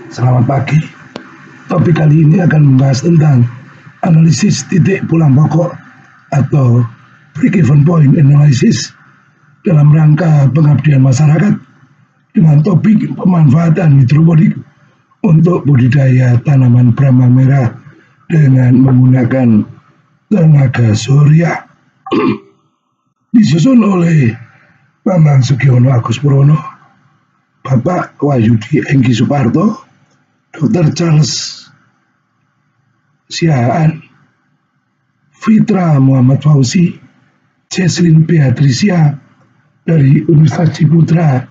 Selamat pagi. Topik kali ini akan membahas tentang analisis titik pulang pokok atau break-even point analysis dalam rangka pengabdian masyarakat dengan topik pemanfaatan hidroponik untuk budidaya tanaman brambang merah dengan menggunakan tenaga surya. Disusun oleh Bambang Sugiono Agus Purwono, Bapak Wahyudi Enggi Suparto, Dr. Charles Sihaan, Fitra Muhammad Fauzi, Jesslyn Beatricia dari Universitas Ciputra,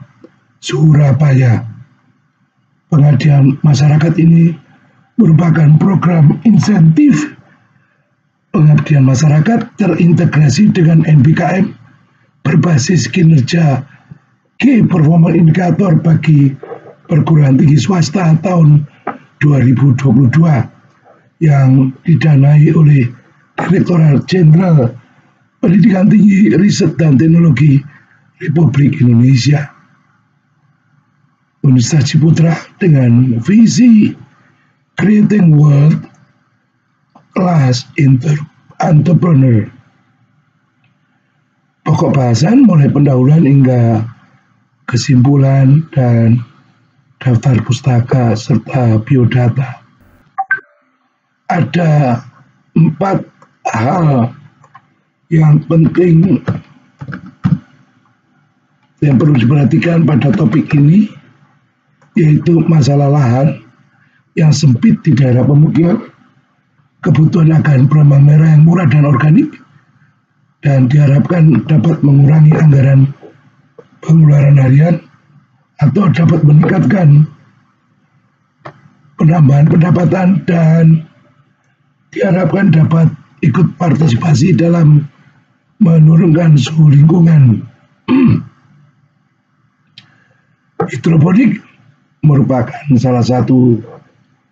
Surabaya. Pengabdian masyarakat ini merupakan program insentif pengabdian masyarakat terintegrasi dengan MBKM berbasis kinerja Key Performance Indicator bagi perguruan tinggi swasta tahun 2022 yang didanai oleh Direktorat Jenderal Pendidikan Tinggi, Riset dan Teknologi Republik Indonesia. Universitas Ciputra dengan visi Creating World Class Entrepreneur. Pokok bahasan mulai pendahuluan hingga kesimpulan dan daftar pustaka serta biodata. Ada 4 hal yang penting yang perlu diperhatikan pada topik ini, yaitu masalah lahan yang sempit di daerah pemukiman, kebutuhan akan brambang merah yang murah dan organik, dan diharapkan dapat mengurangi anggaran pengeluaran harian atau dapat meningkatkan penambahan pendapatan, dan diharapkan dapat ikut partisipasi dalam menurunkan suhu lingkungan. Hidroponik merupakan salah satu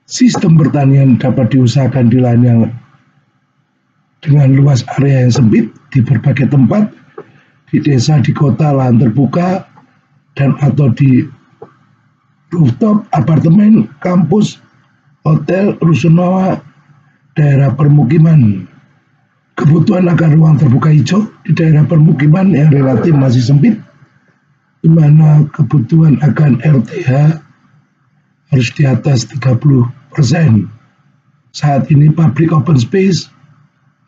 sistem pertanian dapat diusahakan di lahan yang dengan luas area yang sempit di berbagai tempat, di desa, di kota, lahan terbuka, dan atau di rooftop, apartemen, kampus, hotel, rusunawa, daerah permukiman. Kebutuhan akan ruang terbuka hijau di daerah permukiman yang relatif masih sempit, di mana kebutuhan akan RTH harus di atas 30%. Saat ini public open space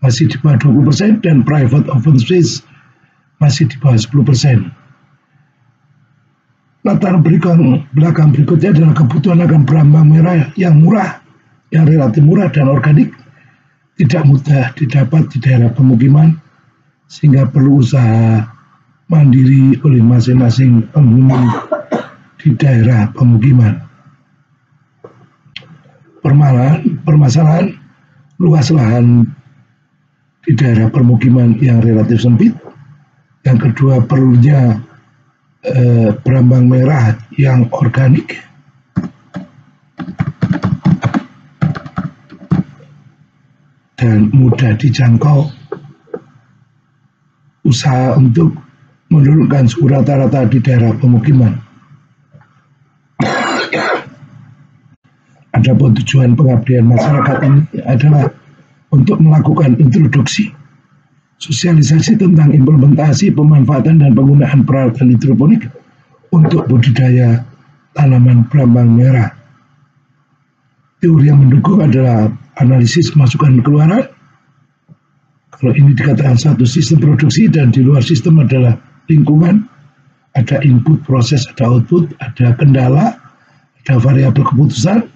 masih di bawah 20% dan private open space masih di bawah 10%. Latar belakang berikutnya adalah kebutuhan akan brambang merah yang murah, yang relatif murah dan organik, tidak mudah didapat di daerah pemukiman, sehingga perlu usaha mandiri oleh masing-masing penghuni di daerah pemukiman. Permasalahan luas lahan di daerah permukiman yang relatif sempit. Yang kedua, perlunya brambang merah yang organik. Dan mudah dijangkau. Usaha untuk menurunkan suhu rata-rata di daerah pemukiman. Adapun tujuan pengabdian masyarakat ini adalah untuk melakukan introduksi, sosialisasi tentang implementasi, pemanfaatan, dan penggunaan peralatan hidroponik untuk budidaya tanaman brambang merah. Teori yang mendukung adalah analisis masukan keluaran. Kalau ini dikatakan satu sistem produksi, dan di luar sistem adalah lingkungan, ada input, proses, ada output, ada kendala, ada variabel keputusan,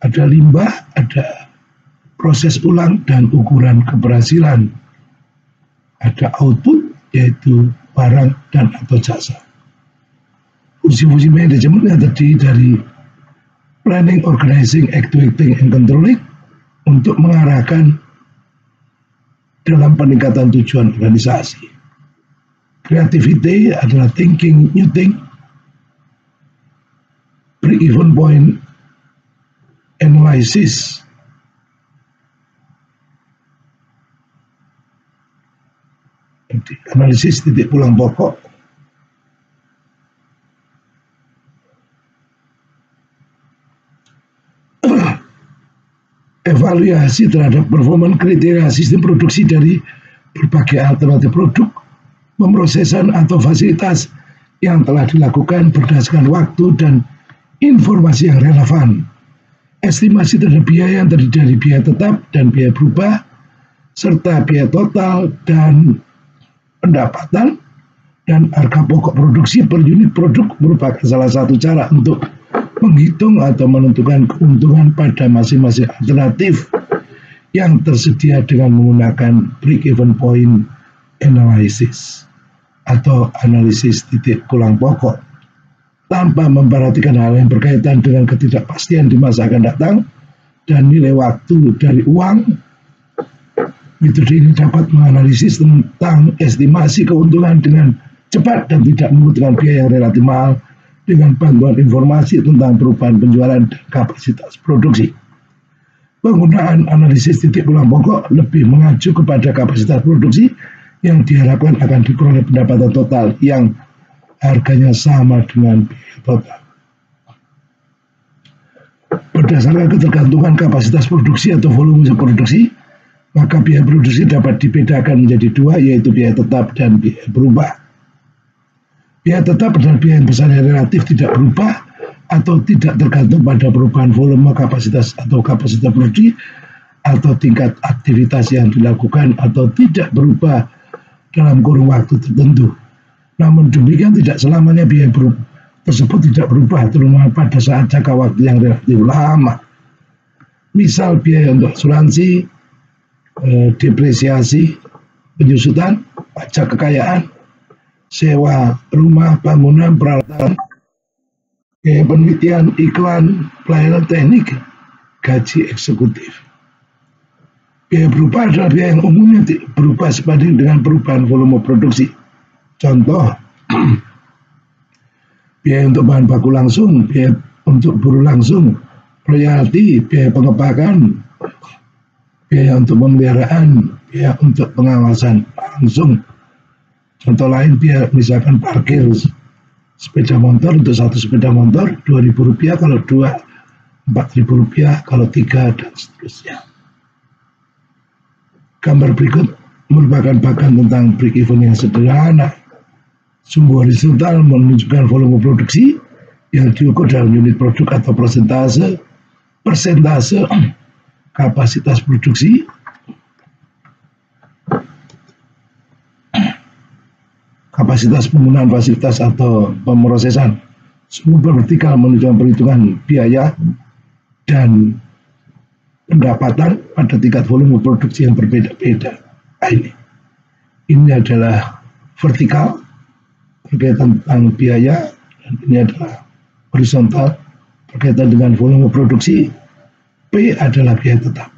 ada limbah, ada proses ulang, dan ukuran keberhasilan. Ada output, yaitu barang dan atau jasa. Fungsi-fungsi manajemen yang terdiri dari planning, organizing, actuating, and controlling untuk mengarahkan dalam peningkatan tujuan organisasi. Creativity adalah thinking new thing. Break-even point analysis analisis titik pulang pokok evaluasi terhadap performa kriteria sistem produksi dari berbagai alternatif produk, pemrosesan atau fasilitas yang telah dilakukan berdasarkan waktu dan informasi yang relevan. Estimasi terhadap biaya yang terdiri dari biaya tetap dan biaya berubah, serta biaya total dan pendapatan dan harga pokok produksi per unit produk merupakan salah satu cara untuk menghitung atau menentukan keuntungan pada masing-masing alternatif yang tersedia dengan menggunakan break-even point analysis atau analisis titik pulang pokok, tanpa memperhatikan hal yang berkaitan dengan ketidakpastian di masa akan datang dan nilai waktu dari uang. Metode ini dapat menganalisis tentang estimasi keuntungan dengan cepat dan tidak membutuhkan biaya yang relatif mahal dengan bantuan informasi tentang perubahan penjualan dan kapasitas produksi. Penggunaan analisis titik pulang pokok lebih mengacu kepada kapasitas produksi yang diharapkan akan diperoleh pendapatan total yang harganya sama dengan biaya total. Berdasarkan ketergantungan kapasitas produksi atau volume produksi, maka biaya produksi dapat dibedakan menjadi dua, yaitu biaya tetap dan biaya berubah. Biaya tetap adalah biaya yang besarnya relatif tidak berubah atau tidak tergantung pada perubahan volume kapasitas atau kapasitas produksi atau tingkat aktivitas yang dilakukan atau tidak berubah dalam kurun waktu tertentu. Namun demikian tidak selamanya biaya tersebut tidak berubah, terutama pada saat jangka waktu yang relatif lama. Misal biaya untuk asuransi, depresiasi, penyusutan, pajak kekayaan, sewa rumah, bangunan, peralatan, biaya penelitian, iklan, pelayanan teknik, gaji eksekutif. Biaya berubah adalah biaya yang umumnya berubah sebanding dengan perubahan volume produksi. Contoh, biaya untuk bahan baku langsung, biaya untuk buruh langsung, royalti, biaya pengepakan, biaya untuk pemeliharaan, biaya untuk pengawasan langsung. Contoh lain biaya misalkan parkir sepeda motor, untuk satu sepeda motor Rp2.000, kalau dua Rp4.000, kalau tiga dan seterusnya. Gambar berikut merupakan bagan tentang break even yang sederhana. Sumbu horizontal menunjukkan volume produksi yang diukur dalam unit produk atau persentase kapasitas produksi. Kapasitas penggunaan fasilitas atau pemrosesan. Sumbu vertikal menunjukkan perhitungan biaya dan pendapatan pada tingkat volume produksi yang berbeda-beda. Ini adalah vertikal berkaitan tentang biaya, dan ini adalah horizontal berkaitan dengan volume produksi. P adalah biaya tetap.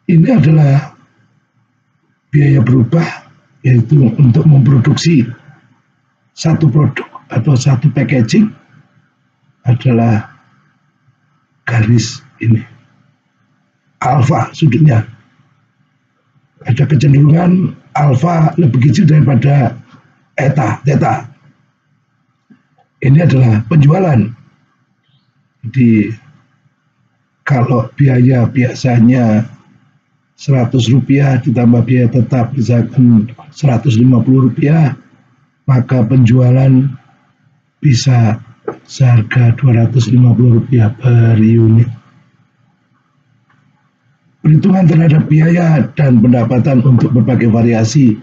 Ini adalah biaya berubah, yaitu untuk memproduksi satu produk atau satu packaging adalah garis ini. Alfa sudutnya. Ada kecenderungan alfa lebih kecil daripada theta. Ini adalah penjualan. Jadi kalau biaya biasanya Rp100 ditambah biaya tetap misalkan Rp150, maka penjualan bisa seharga Rp250 per unit. Perhitungan terhadap biaya dan pendapatan untuk berbagai variasi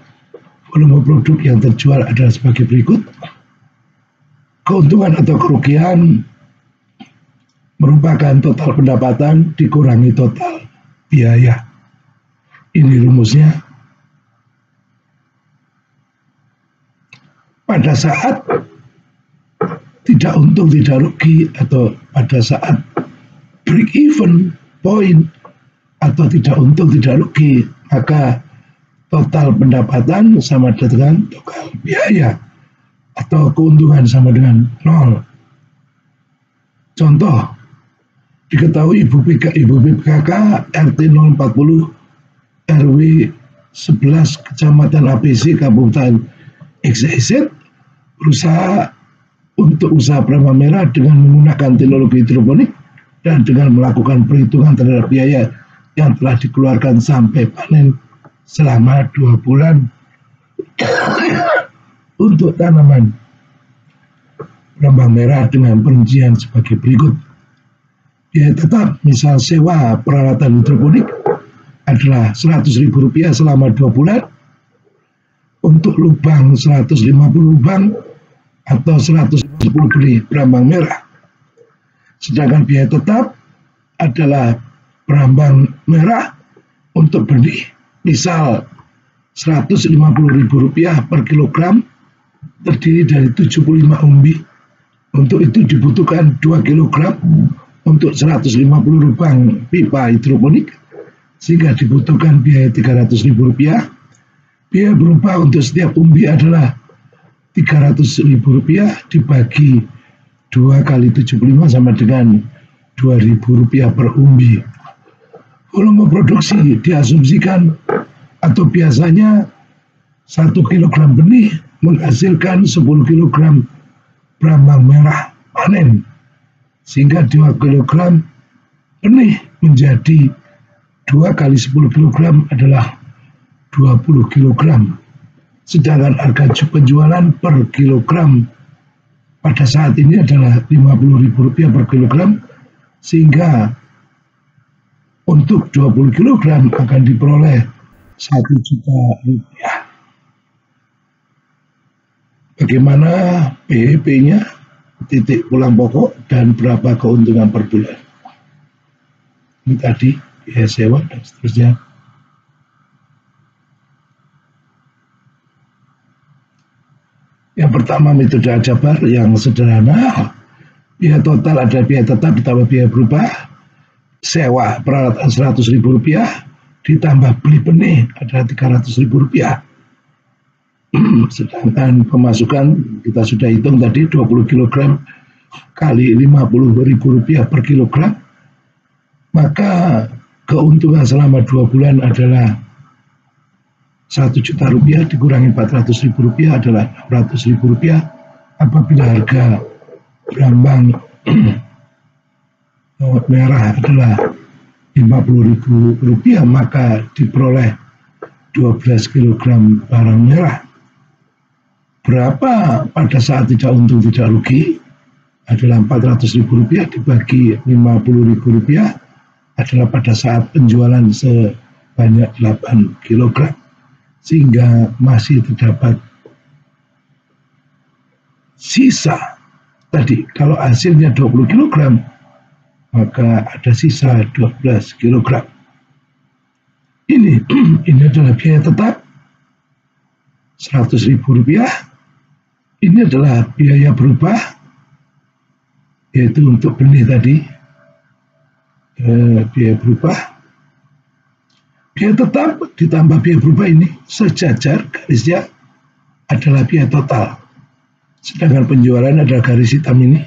volume produk yang terjual adalah sebagai berikut. Keuntungan atau kerugian merupakan total pendapatan dikurangi total biaya. Ini rumusnya. Pada saat tidak untung tidak rugi atau pada saat break even point atau tidak untung tidak rugi, maka total pendapatan sama dengan total biaya atau keuntungan sama dengan 0. Contoh, diketahui Ibu PKK RT 040 RW 11 Kecamatan ABC Kabupaten XYZ berusaha untuk usaha perama merah dengan menggunakan teknologi hidroponik dan dengan melakukan perhitungan terhadap biaya yang telah dikeluarkan sampai panen selama 2 bulan untuk tanaman berambang merah dengan perincian sebagai berikut. Biaya tetap misal sewa peralatan hidroponik adalah Rp100.000 selama 2 bulan, untuk lubang 150 lubang atau 110 benih berambang merah. Sedangkan biaya tetap adalah berambang merah untuk benih misal Rp150.000 per kilogram terdiri dari 75 umbi. Untuk itu dibutuhkan 2 kilogram untuk 150 lubang pipa hidroponik, sehingga dibutuhkan biaya Rp300.000. Biaya berupa untuk setiap umbi adalah Rp300.000 dibagi 2 kali 75 sama dengan Rp2.000 per umbi. Volume produksi diasumsikan atau biasanya 1 kilogram benih menghasilkan 10 kilogram berambang merah panen, sehingga 2 kilogram benih menjadi 2 kali 10 kilogram adalah 20 kilogram. Sedangkan harga penjualan per kilogram pada saat ini adalah Rp50.000 per kilogram, sehingga untuk 20 kilogram akan diperoleh Rp1 juta. Bagaimana PHP-nya, titik pulang pokok, dan berapa keuntungan per bulan. Ini tadi biaya sewa dan seterusnya. Yang pertama metode aljabar yang sederhana. Biaya total adalah biaya tetap ditambah biaya berubah. Sewa peralatan Rp100.000 ditambah beli benih adalah Rp300.000. Sedangkan pemasukan kita sudah hitung tadi 20 kg kali Rp50.000 per kilogram. Maka keuntungan selama 2 bulan adalah Rp1 juta dikurangi Rp400.000 adalah Rp600.000. Apabila harga berambang merah adalah Rp50.000, maka diperoleh 12 kg barang merah. Berapa pada saat tidak untung tidak rugi adalah Rp400.000 dibagi Rp50.000 adalah pada saat penjualan sebanyak 8 kg. Sehingga masih terdapat sisa. Tadi kalau hasilnya 20 kg, maka ada sisa 12 kg. Ini adalah biaya tetap Rp100.000. Ini adalah biaya berubah, yaitu untuk benih tadi, biaya berubah. Biaya tetap ditambah biaya berubah ini sejajar garisnya adalah biaya total. Sedangkan penjualan adalah garis hitam ini.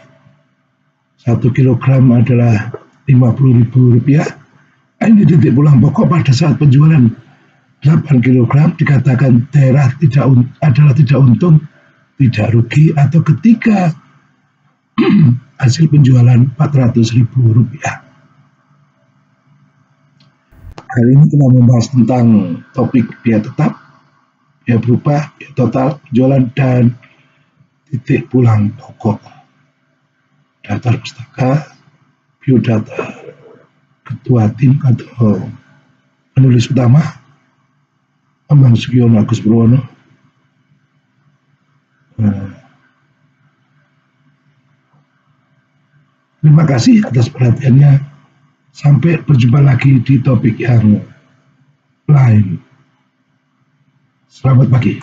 1 kilogram adalah Rp50.000. Ini titik pulang pokok pada saat penjualan 8 kilogram dikatakan daerah adalah tidak untung, tidak rugi, atau ketika hasil penjualan Rp400.000. Kali ini kita membahas tentang topik biaya tetap, biaya berubah, biaya total, penjualan, dan titik pulang pokok. Daftar pustaka, biodata, ketua tim atau penulis utama, Bambang Sugiono Agus Purwono. Terima kasih atas perhatiannya. Sampai berjumpa lagi di topik yang lain. Selamat pagi.